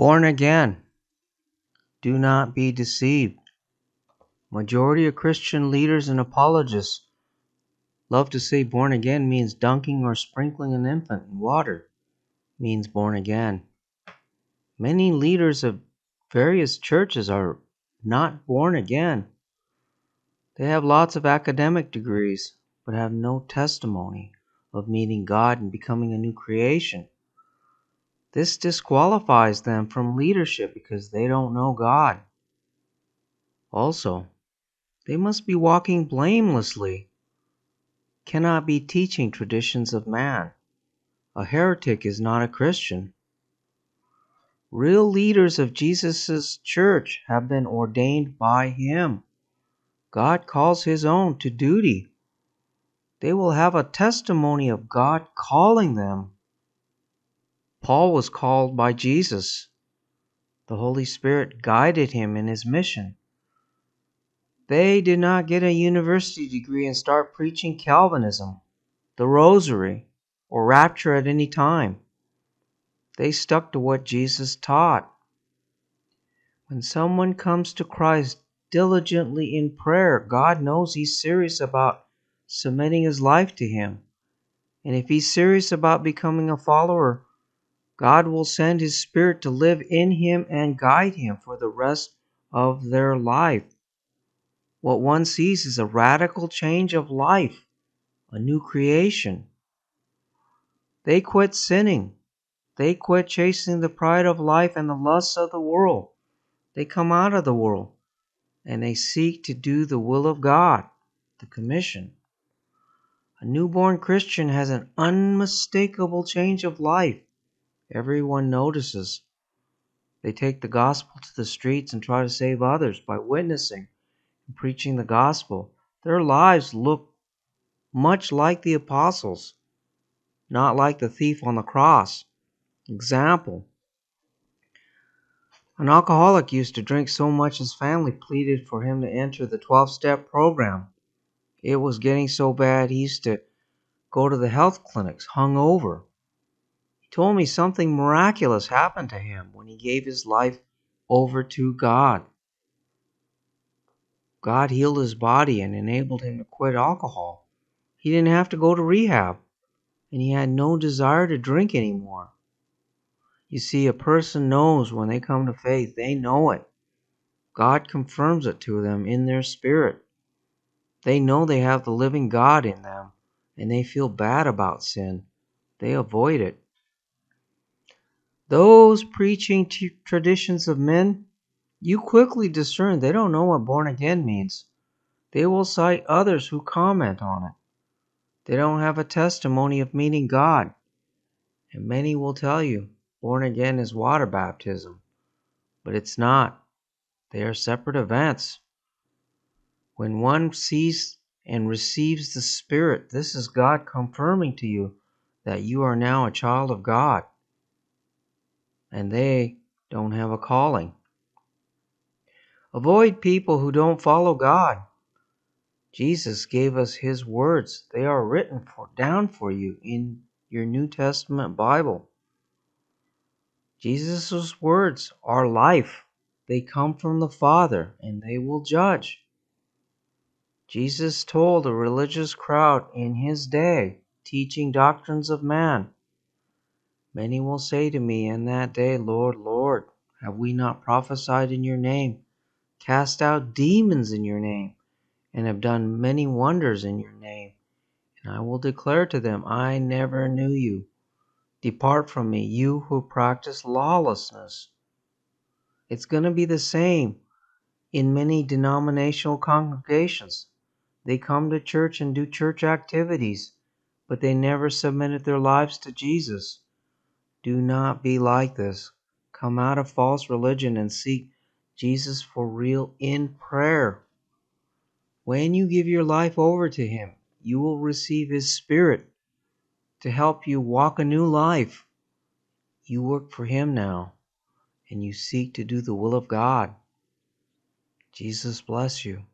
Born again. Do not be deceived. Majority of Christian leaders and apologists love to say born again means dunking or sprinkling an infant in water means born again. Many leaders of various churches are not born again. They have lots of academic degrees, but have no testimony of meeting God and becoming a new creation. This disqualifies them from leadership because they don't know God. Also, they must be walking blamelessly, cannot be teaching traditions of man. A heretic is not a Christian. Real leaders of Jesus' church have been ordained by him. God calls his own to duty. They will have a testimony of God calling them. Paul was called by Jesus. The Holy Spirit guided him in his mission. They did not get a university degree and start preaching Calvinism, the Rosary, or rapture at any time. They stuck to what Jesus taught. When someone comes to Christ diligently in prayer, God knows he's serious about submitting his life to him. And if he's serious about becoming a follower, God will send his Spirit to live in him and guide him for the rest of their life. What one sees is a radical change of life, a new creation. They quit sinning. They quit chasing the pride of life and the lusts of the world. They come out of the world and they seek to do the will of God, the commission. A newborn Christian has an unmistakable change of life. Everyone notices. They take the gospel to the streets and try to save others by witnessing and preaching the gospel. Their lives look much like the apostles, not like the thief on the cross. Example: an alcoholic used to drink so much his family pleaded for him to enter the 12-step program. It was getting so bad he used to go to the health clinics hungover. He told me something miraculous happened to him when he gave his life over to God. God healed his body and enabled him to quit alcohol. He didn't have to go to rehab, and he had no desire to drink anymore. You see, a person knows when they come to faith, they know it. God confirms it to them in their spirit. They know they have the living God in them, and they feel bad about sin. They avoid it. Those preaching traditions of men, you quickly discern they don't know what born again means. They will cite others who comment on it. They don't have a testimony of meeting God. And many will tell you born again is water baptism, but it's not. They are separate events. When one sees and receives the Spirit, this is God confirming to you that you are now a child of God, and they don't have a calling. Avoid people who don't follow God. Jesus gave us his words. They are written down for you in your New Testament Bible. Jesus' words are life. They come from the Father, and they will judge. Jesus told a religious crowd in his day, teaching doctrines of man, "Many will say to me in that day, Lord, Lord, have we not prophesied in your name, cast out demons in your name, and have done many wonders in your name? And I will declare to them, I never knew you. Depart from me, you who practice lawlessness." It's going to be the same in many denominational congregations. They come to church and do church activities, but they never submitted their lives to Jesus. Do not be like this. Come out of false religion and seek Jesus for real in prayer. When you give your life over to him, you will receive his Spirit to help you walk a new life. You work for him now, and you seek to do the will of God. Jesus bless you.